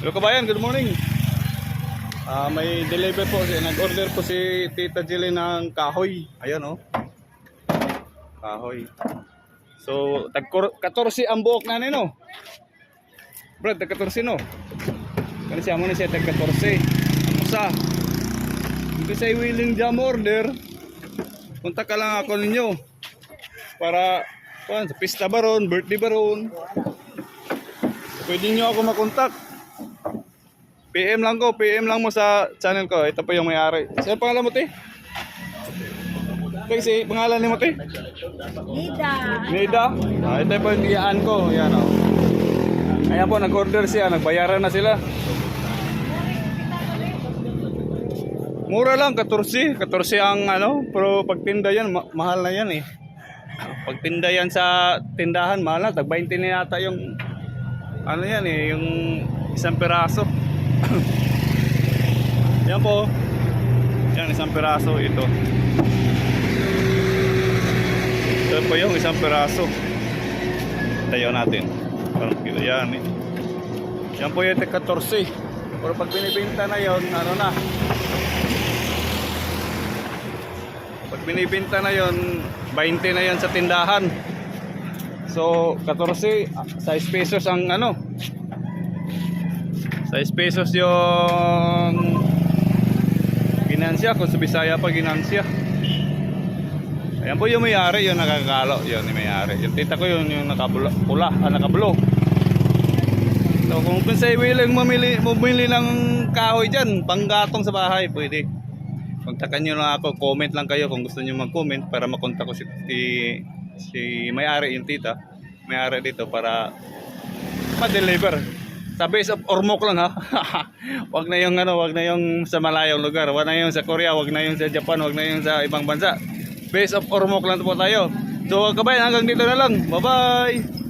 Hello kabayan, good morning. May deliver po, nag-order po si Tita Jilly ng kahoy. Ayan oh. Kahoy. So, tag 14 ang buok na nino. Brad, tag 14 no. Kasi siya mo na siya tag 14. Ang usa. Hindi sa willing jam order. Kontak ka lang ako ninyo. Para sa pista ba ron, birthday ba ron. Pwede nyo ako makontak. PM lang mo sa channel ko. Ito po yung may-ari. Saan pangalan mo, te? Kasi pangalan ni mo, te? Nida. Ito po yung iyaan ko. Yan, oh. Ayan po, nag-order siya. Nagbayaran na sila. Mura lang, 14. 14 ang ano. Pero pagtinda yan, mahal na yan eh. Pagtinda yan sa tindahan, mahal na. Tag 20 na yata yung ano yan eh, yung isang piraso. Yan po. Yan, isang piraso ito. Ito po yung isang piraso. Tayo natin. Parang kilo yan eh. Yan po yung 14. Pero pag binibinta na yon, ano na. Pag binibinta na yon, 20 na yan sa tindahan. So, 14, 6 pesos ang ano. 6 pesos yung ginansya, kung sa Bisaya pa ginansya. Ayan po yung may-ari, yung nakakalo, yun yung may-ari. Yung tita ko yun, yung nakablo. So kung sa'yo willing bumili ng kahoy dyan, panggatong sa bahay, pwede. Kontakan nyo lang ako, comment lang kayo kung gusto nyo mag-comment para makontak ko si may-ari, yung tita. May-ari dito para ma-deliver. Sa base of Ormoc lang ha. Wag na yung ano, wag na yung sa malayong lugar, wag na yung sa Korea, wag na yung sa Japan, wag na yung sa ibang bansa. Base of Ormoc lang po tayo. So kabayan, hanggang dito na lang. Bye-bye.